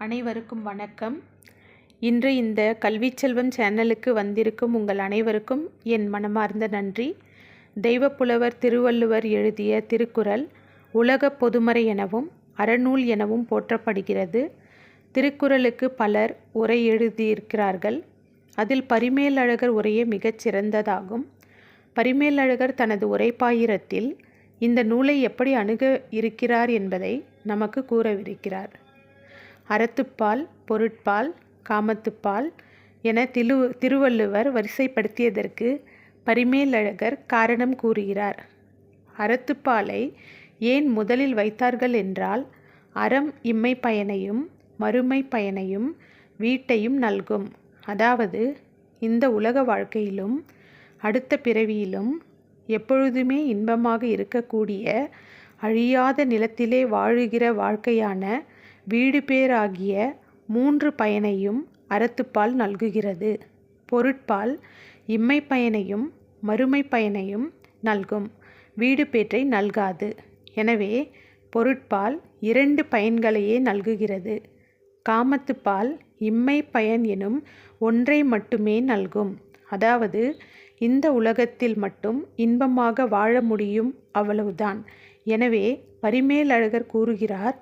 அனைவருக்கும் வணக்கம். இன்று இந்த கல்வி செல்வம் சேனலுக்கு வந்திருக்கும் உங்கள் அனைவருக்கும் என் மனமார்ந்த நன்றி. தெய்வப்புலவர் திருவள்ளுவர் எழுதிய திருக்குறள் உலக பொதுமறை எனவும் அறநூல் எனவும் போற்றப்படுகிறது. திருக்குறளுக்கு பலர் உரை எழுதியிருக்கிறார்கள். அதில் பரிமேலழகர் உரையே மிகச் சிறந்ததாகும். பரிமேலழகர் தனது உரைப்பாயிரத்தில் இந்த நூலை எப்படி அணுக இருக்கிறார் என்பதை நமக்கு கூறவிருக்கிறார். அறத்துப்பால், பொருட்பால், காமத்துப்பால் என திருவள்ளுவர் வரிசைப்படுத்தியதற்கு பரிமேலழகர் காரணம் கூறுகிறார். அறத்துப்பாலை ஏன் முதலில் வைத்தார்கள் என்றால், அறம் இம்மை பயனையும் மறுமை பயனையும் வீட்டையும் நல்கும். அதாவது இந்த உலக வாழ்க்கையிலும் அடுத்த பிறவியிலும் எப்பொழுதுமே இன்பமாக இருக்கக்கூடிய அழியாத நிலத்திலே வாழுகிற வாழ்க்கையான வீடு பேராகிய 3 பயனையும் அறத்துப்பால் நல்குகிறது. பொருட்பால் இம்மை பயனையும் மறுமை பயனையும் நல்கும், வீடு பேற்றை நல்காது. எனவே பொருட்பால் 2 பயன்களையே நல்குகிறது. காமத்துப்பால் இம்மை பயன் எனும் ஒன்றை மட்டுமே நல்கும். அதாவது இந்த உலகத்தில் மட்டும் இன்பமாக வாழ முடியும், அவ்வளவுதான். எனவே பரிமேலழகர் கூறுகிறார்,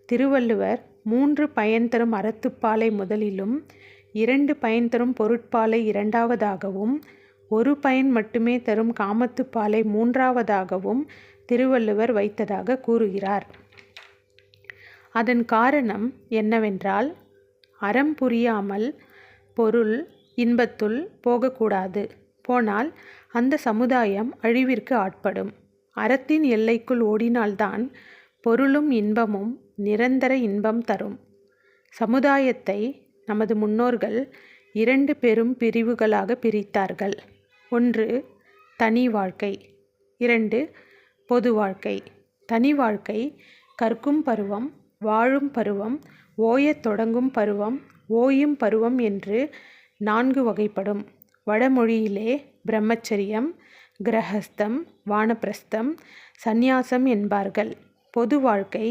திருவள்ளுவர் 3 பயன் தரும் அறத்துப்பாலை முதலிலும் 2 பயன் தரும் பொருட்பாலை இரண்டாவதாகவும் 1 பயன் மட்டுமே தரும் காமத்துப்பாலை மூன்றாவதாகவும் திருவள்ளுவர் வைத்ததாக கூறுகிறார். அதன் காரணம் என்னவென்றால், அறம் புரியாமல் பொருள் இன்பத்துள் போகக்கூடாது. போனால் அந்த சமுதாயம் அழிவிற்கு ஆட்படும். அறத்தின் எல்லைக்குள் ஓடினால்தான் பொருளும் இன்பமும் நிரந்தர இன்பம் தரும். சமுதாயத்தை நமது முன்னோர்கள் 2 பெரும் பிரிவுகளாக பிரித்தார்கள். 1 தனி வாழ்க்கை, 2 பொது வாழ்க்கை. தனி வாழ்க்கை கற்கும் பருவம், வாழும் பருவம், ஓயத் தொடங்கும் பருவம், ஓயும் பருவம் என்று 4 வகைப்படும். வடமொழியிலே பிரம்மச்சரியம், கிரகஸ்தம், வானப்பிரஸ்தம், சந்நியாசம் என்பார்கள். பொது வாழ்க்கை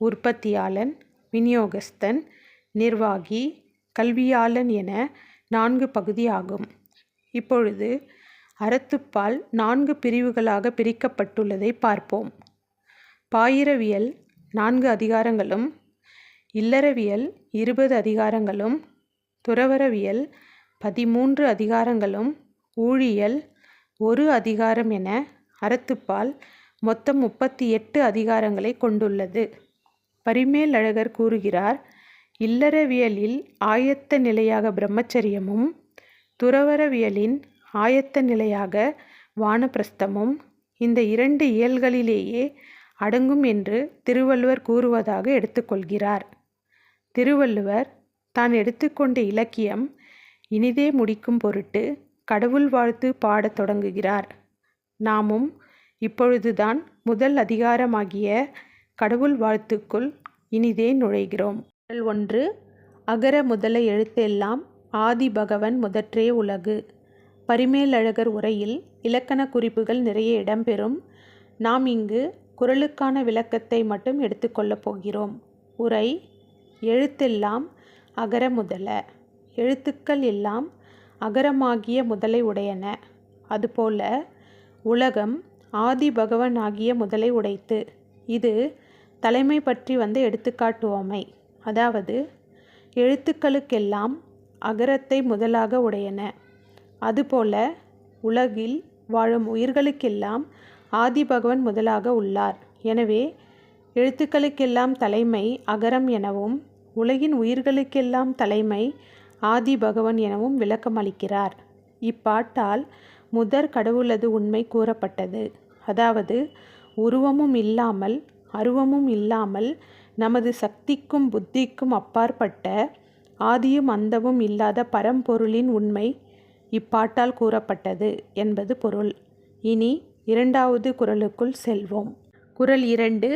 உற்பத்தியாளன், விநியோகஸ்தன், நிர்வாகி, கல்வியாளன் என 4 பகுதி ஆகும். இப்பொழுது அறத்துப்பால் 4 பிரிவுகளாக பிரிக்கப்பட்டுள்ளதை பார்ப்போம். பாயிரவியல் 4 அதிகாரங்களும், இல்லறவியல் 20 அதிகாரங்களும், துறவறவியல் 13 அதிகாரங்களும், ஊழியல் 1 அதிகாரம் என அறத்துப்பால் மொத்தம் 38 அதிகாரங்களை கொண்டுள்ளது. பரிமேலழகர் கூறுகிறார், இல்லறவியலில் ஆயத்த நிலையாக பிரம்மச்சரியமும், துறவறவியலின் ஆயத்த நிலையாக வானப்பிரஸ்தமும் இந்த 2 இயல்களிலேயே அடங்கும் என்று திருவள்ளுவர் கூறுவதாக எடுத்துக்கொள்கிறார். திருவள்ளுவர் தான் எடுத்துக்கொண்ட இலக்கியம் இனிதே முடிக்கும் பொருட்டு கடவுள் வாழ்த்து பாடத் தொடங்குகிறார். நாமும் இப்பொழுதுதான் முதல் அதிகாரமாகிய கடவுள் வாழ்த்துக்குள் இனிதே நுழைகிறோம். 1 அகர முதல எழுத்தெல்லாம் ஆதி பகவன் முதற்றே உலகு. பரிமேலழகர் உரையில் இலக்கண குறிப்புகள் நிறைய இடம்பெறும். நாம் இங்கு குறளுக்கான விளக்கத்தை மட்டும் எடுத்துக்கொள்ளப் போகிறோம். உரை: எழுத்தெல்லாம் அகர முதல. எழுத்துக்கள் எல்லாம் அகரமாகிய முதலை உடையன. அதுபோல உலகம் ஆதி பகவன் ஆகிய முதலை உடைத்து. இது தலைமை பற்றி வந்த எடுத்துக்காட்டுவமை. அதாவது எழுத்துக்களுக்கெல்லாம் அகரத்தை முதலாக உடையன. அதுபோல உலகில் வாழும் உயிர்களுக்கெல்லாம் ஆதி பகவன் முதலாக உள்ளார். எனவே எழுத்துக்களுக்கெல்லாம் தலைமை அகரம் எனவும், உலகின் உயிர்களுக்கெல்லாம் தலைமை ஆதி பகவன் எனவும் விளக்கம் அளிக்கிறார். இப்பாட்டால் முதற் கடவுளது உண்மை கூறப்பட்டது. அதாவது உருவமும் இல்லாமல் அருவமும் இல்லாமல் நமது சக்திக்கும் புத்திக்கும் அப்பாற்பட்ட ஆதியும் அந்தமும் இல்லாத பரம்பொருளின் உண்மை இப்பாட்டால் கூறப்பட்டது என்பது பொருள். இனி 2வது குறளுக்குள் செல்வோம். குறள் 2: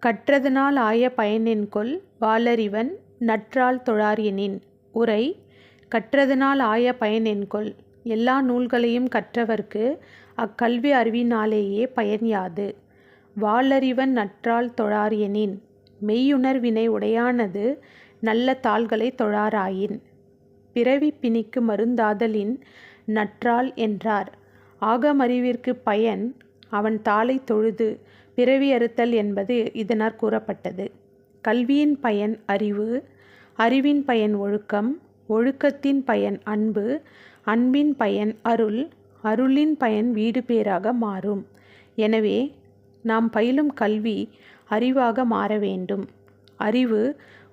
கற்றதனால் ஆய பயனென்கொல் வாளறிவன் நற்றால் தொழார் எனின். உரை: கற்றதனால் ஆய பயனென்கொல். எல்லா நூல்களையும் கற்றவர்க்கு அக்கல்வி அறிவினாலேயே பயன் யாது. வாளறிவன் நற்றால் தொழார் எனின். மெய்யுணர்வினை உடையானது நல்ல தாள்களை தொழாராயின். பிறவி பிணிக்கு மருந்தாதலின் நற்றாள் என்றார். ஆகமறிவிற்கு பயன் அவன் தாளை தொழுது பிறவி அறுத்தல் என்பது இதனால் கூறப்பட்டது. கல்வியின் பயன் அறிவு, அறிவின் பயன் ஒழுக்கம், ஒழுக்கத்தின் பயன் அன்பு, அன்பின் பயன் அருள், அருளின் பயன் வீடு பேராக மாறும். எனவே நாம் பயிலும் கல்வி அறிவாக மாற வேண்டும், அறிவு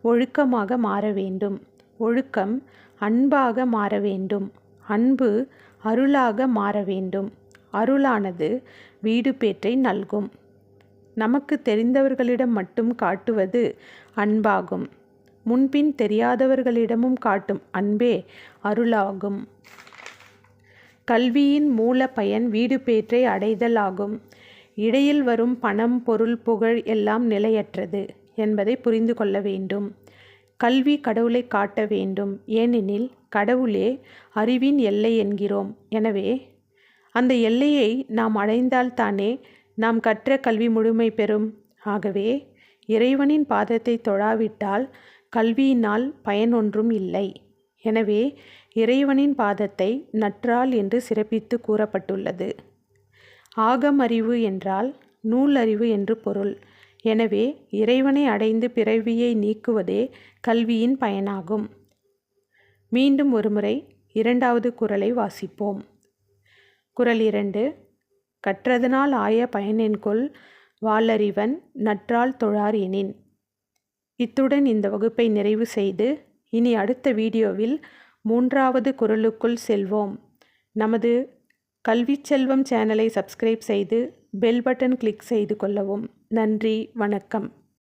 ஒழுக்கமாக மாற வேண்டும், ஒழுக்கம் அன்பாக மாற வேண்டும், அன்பு அருளாக மாற வேண்டும், அருளானது வீடு பேற்றை நல்கும். நமக்கு தெரிந்தவர்களிடம் மட்டும் காட்டுவது அன்பாகும். முன்பின் தெரியாதவர்களிடமும் காட்டும் அன்பே அருளாகும். கல்வியின் மூல பயன் வீடு பேற்றை அடைதல் ஆகும். இடையில் வரும் பணம், பொருள், புகழ் எல்லாம் நிலையற்றது என்பதை புரிந்து கொள்ள வேண்டும். கல்வி கடவுளை காட்ட வேண்டும். ஏனெனில் கடவுளே அறிவின் எல்லை என்கிறோம். எனவே அந்த எல்லையை நாம் அடைந்தால்தானே நாம் கற்ற கல்வி முழுமை பெறும். ஆகவே இறைவனின் பாதத்தை தொழாவிட்டால் கல்வியினால் பயன் ஒன்றும் இல்லை. எனவே இறைவனின் பாதத்தை நற்றாள் என்று சிறப்பித்து கூறப்பட்டுள்ளது. ஆகமறிவு என்றால் நூலறிவு என்று பொருள். எனவே இறைவனை அடைந்து பிறவியை நீக்குவதே கல்வியின் பயனாகும். மீண்டும் ஒருமுறை 2வது குறளை வாசிப்போம். குறள் 2. கற்றதனால் ஆய பயனென்கொல் வாளறிவன் நற்றாள் தொழார் எனின். இத்துடன் இந்த வகுப்பை நிறைவு செய்து இனி அடுத்த வீடியோவில் 3வது குறளுக்குள் செல்வோம். நமது கல்விச்செல்வம் சேனலை சப்ஸ்கிரைப் செய்து பெல் பட்டன் கிளிக் செய்து கொள்ளவும். நன்றி, வணக்கம்.